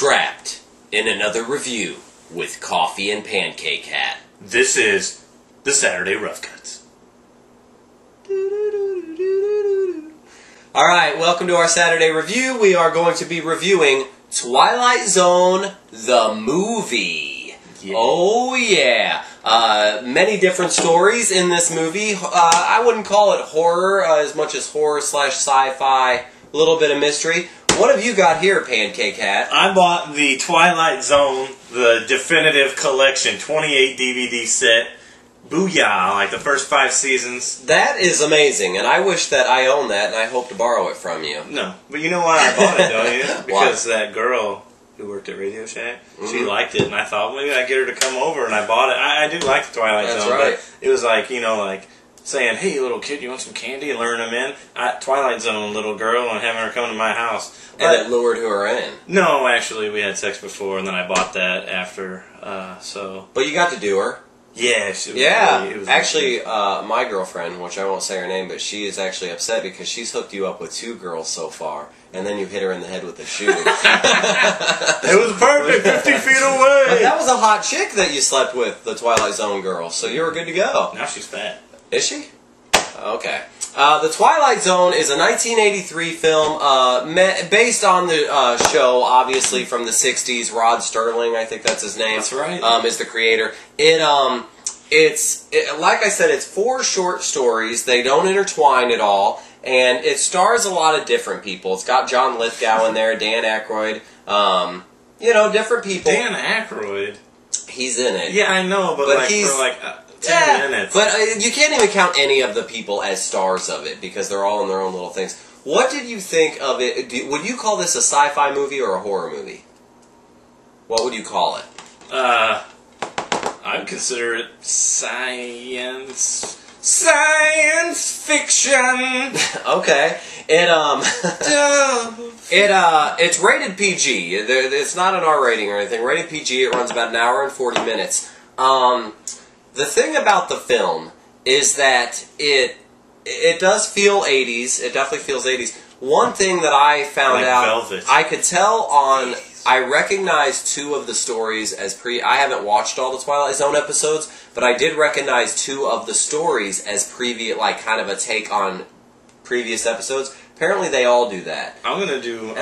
Trapped in another review with Coffee and Pancake Hat. This is the Saturday Rough Cuts. Alright, welcome to our Saturday review. We are going to be reviewing Twilight Zone, the movie. Yeah. Oh yeah. Many different stories in this movie. I wouldn't call it horror as much as horror / sci-fi, a little bit of mystery. What have you got here, Pancake Hat? I bought the Twilight Zone, the definitive collection, 28 DVD set. Booyah, like the first 5 seasons. That is amazing, and I wish that I owned that, and I hope to borrow it from you. No, but you know why I bought it, don't you? Because that girl who worked at Radio Shack, she liked it, and I thought maybe I'd get her to come over, and I bought it. I do like the Twilight Zone, right. But it was like, like saying, hey, little kid, you want some candy? And luring them in. Twilight Zone, little girl, and having her come to my house. And it lured her in. No, actually, we had sex before, and then I bought that after, so... But you got to do her. Yeah, it was actually, my girlfriend, which I won't say her name, but she is actually upset because she's hooked you up with 2 girls so far, and then you hit her in the head with a shoe. It was perfect, 50 feet away! But that was a hot chick that you slept with, the Twilight Zone girl, so you were good to go. Now she's fat. Is she? Okay. The Twilight Zone is a 1983 film based on the show, obviously from the 60s. Rod Serling, I think that's his name. That's right. Is the creator. It's like I said, it's 4 short stories. They don't intertwine at all, and it stars a lot of different people. It's got John Lithgow in there, Dan Aykroyd, different people. Dan Aykroyd? He's in it. Yeah, I know, but like he's, for like 10 minutes. But you can't even count any of the people as stars of it because they're all in their own little things. What did you think of it? Would you call this a sci-fi movie or a horror movie? What would you call it? I'd consider it science fiction. Okay. It's rated PG. It's not an R rating or anything. Rated PG. It runs about an hour and 40 minutes. The thing about the film is that it does feel 80s. It definitely feels 80s. One thing that I found out, Velvet. I could tell on, I recognized 2 of the stories as I haven't watched all the Twilight Zone episodes, but I did recognize 2 of the stories as previous, like kind of a take on previous episodes. Apparently they all do that. I'm gonna do a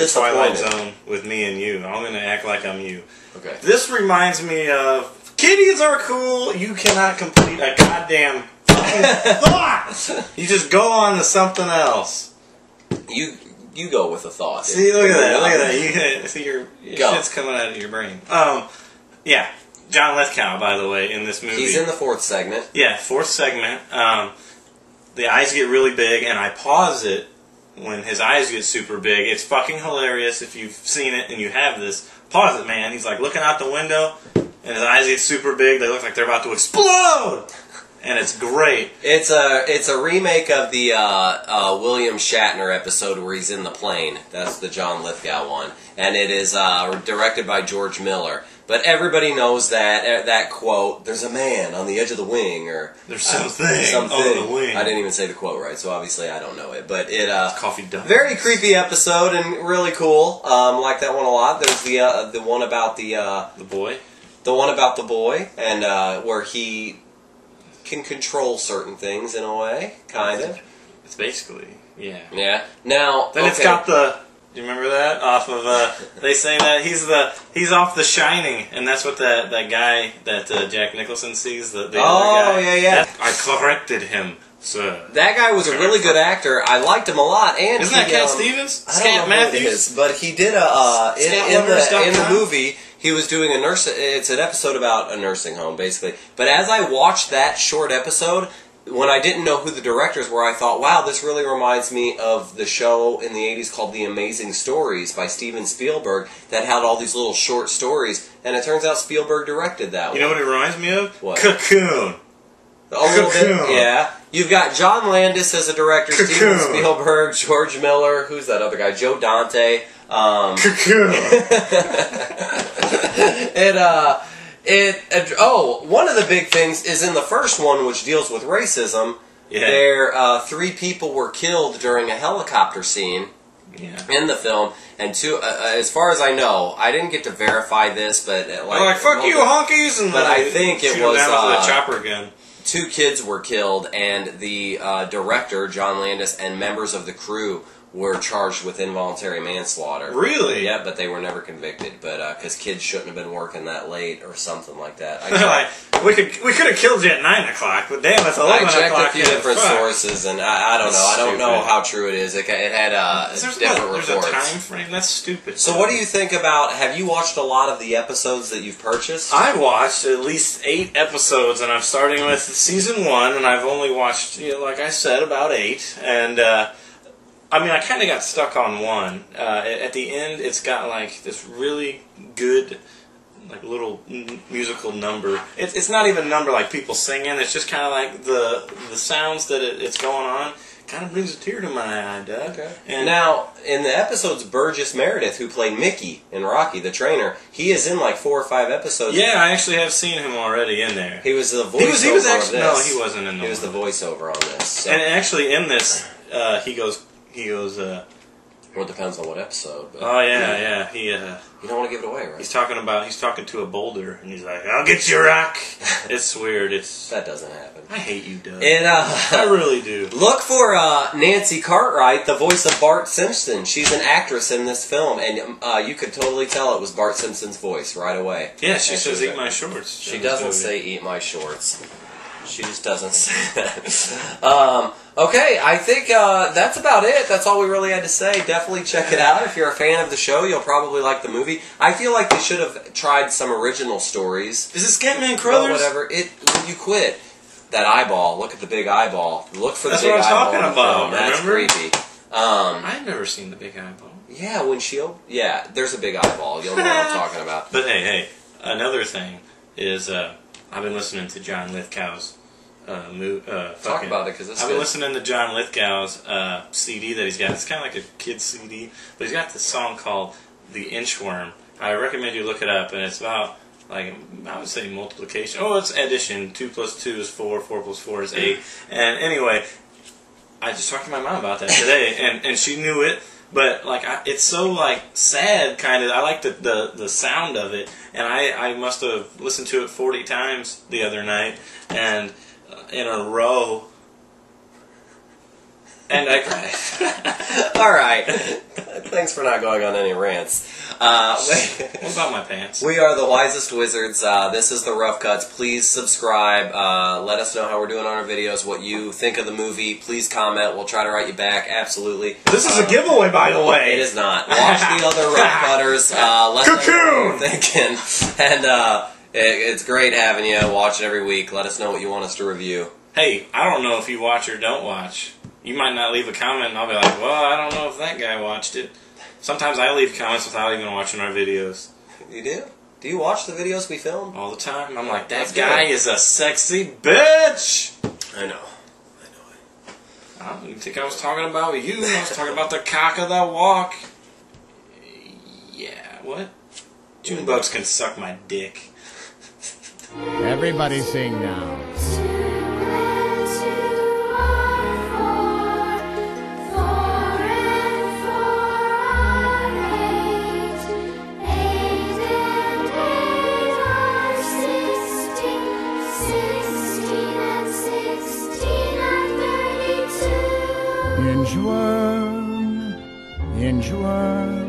Twilight Zone with me and you. I'm gonna act like I'm you. Okay. This reminds me of kitties are cool. You cannot complete a goddamn fucking thought. You just go on to something else. You go with a thought. See, look at that. Look at that. You see your shit's coming out of your brain. Yeah. John Lithgow, by the way, in this movie. He's in the 4th segment. Yeah, 4th segment. The eyes get really big, and I pause it when his eyes get super big. It's fucking hilarious if you've seen it and you have this. Pause it, man. He's like looking out the window, and his eyes get super big. They look like they're about to explode! And it's great. It's a remake of the William Shatner episode where he's in the plane. That's the John Lithgow one. And it is directed by George Miller. But everybody knows that quote, there's a man on the edge of the wing, or... There's something on the wing. I didn't even say the quote right, so obviously I don't know it. But Coffee Duck. Very creepy episode and really cool. Like that one a lot. There's the one about the boy? The one about the boy, and where he can control certain things in a way, kind of. It's basically, yeah. Yeah. Now, then it's got the... Do you remember that? Off of, they say that he's off The Shining, and that's what that guy that Jack Nicholson sees, the other guy. Yeah. I corrected him, sir. That guy was a really good actor. I liked him a lot, and isn't that Cat Stevens? Scatman is, but he did in the movie. He was doing it's an episode about a nursing home, basically. But as I watched that short episode, when I didn't know who the directors were, I thought, wow, this really reminds me of the show in the 80s called The Amazing Stories by Steven Spielberg that had all these little short stories, and it turns out Spielberg directed that one. You know what it reminds me of? What? Cocoon. A little bit, yeah. You've got John Landis as a director, Cocoon. Steven Spielberg, George Miller, who's that other guy? Joe Dante. Cocoon. One of the big things is in the first one, which deals with racism. Yeah. 3 people were killed during a helicopter scene in the film. And two, as far as I know, I didn't get to verify this, but fuck you, honkies! And but I think it was the chopper gun. 2 kids were killed, and the director, John Landis, and members of the crew were charged with involuntary manslaughter. Really? Yeah, but they were never convicted. But because kids shouldn't have been working that late or something like that. We could have killed you at 9 o'clock, but damn, it's 11 o'clock. I checked a few different sources, and I don't know. I don't know how true it is. It had different reports. There's a time frame. That's stupid. So what do you think about? Have you watched a lot of the episodes that you've purchased? I watched at least 8 episodes, and I'm starting with season 1, and I've only watched, like I said, about 8, and. I mean, I kind of got stuck on 1. At the end, it's got like this really good, like little musical number. It's not even a number like people singing. It's just kind of like the sounds that it's going on. Kind of brings a tear to my eye, Doug. Okay. And now, in the episodes, Burgess Meredith, who played Mickey in Rocky, the trainer, he is in like 4 or 5 episodes. Yeah, I actually have seen him already in there. He was the voiceover he was actually, No, he wasn't in the He was the voiceover on this. So. And actually, in this, he goes. Well, it depends on what episode. But oh yeah. He. You don't want to give it away, right? He's talking to a boulder, and he's like, "I'll get you, rock." It's weird. That doesn't happen. I hate you, Doug. And I really do. Look for Nancy Cartwright, the voice of Bart Simpson. She's an actress in this film, and you could totally tell it was Bart Simpson's voice right away. Yeah, she says, "Eat my shorts." She doesn't say "eat my shorts." She just doesn't say that. Okay, I think that's about it. That's all we really had to say. Definitely check it out. If you're a fan of the show, you'll probably like the movie. I feel like they should have tried some original stories. Is it Scatman Crothers? Whatever. You quit. That eyeball. Look at the big eyeball. Look for the big eyeball. That's what I'm talking about. That's creepy. I've never seen the big eyeball. Yeah, there's a big eyeball. You'll know what I'm talking about. But hey, another thing is I've been listening to John Lithgow's talk about it, because I've been listening to John Lithgow's CD that he's got. It's kind of like a kid's CD, but he's got this song called "The Inchworm." I recommend you look it up, and it's about, like, I would say multiplication. Oh, it's addition. 2 + 2 is 4. 4 + 4 is 8. And anyway, I just talked to my mom about that today, and she knew it. But like, it's so like sad, kind of. I like the sound of it, and I must have listened to it 40 times the other night, and in a row. And I cried. All right. Thanks for not going on any rants. What about my pants? We are the Wisest Wizards. This is the Rough Cuts. Please subscribe. Let us know how we're doing on our videos, what you think of the movie. Please comment. We'll try to write you back. Absolutely. This is a giveaway, by the way. It is not. Watch the other Rough Cutters. Let us know what you're thinking. And it's great having you. Watch it every week. Let us know what you want us to review. Hey, I don't know if you watch or don't watch. You might not leave a comment, and I'll be like, well, I don't know if that guy watched it. Sometimes I leave comments without even watching our videos. You do? Do you watch the videos we film? All the time. I'm like, that guy is a sexy bitch! I know. I don't think I was talking about you. I was talking about the cock of the walk. Yeah, what? Junebugs can suck my dick. Everybody sing now. Inchworm, inchworm.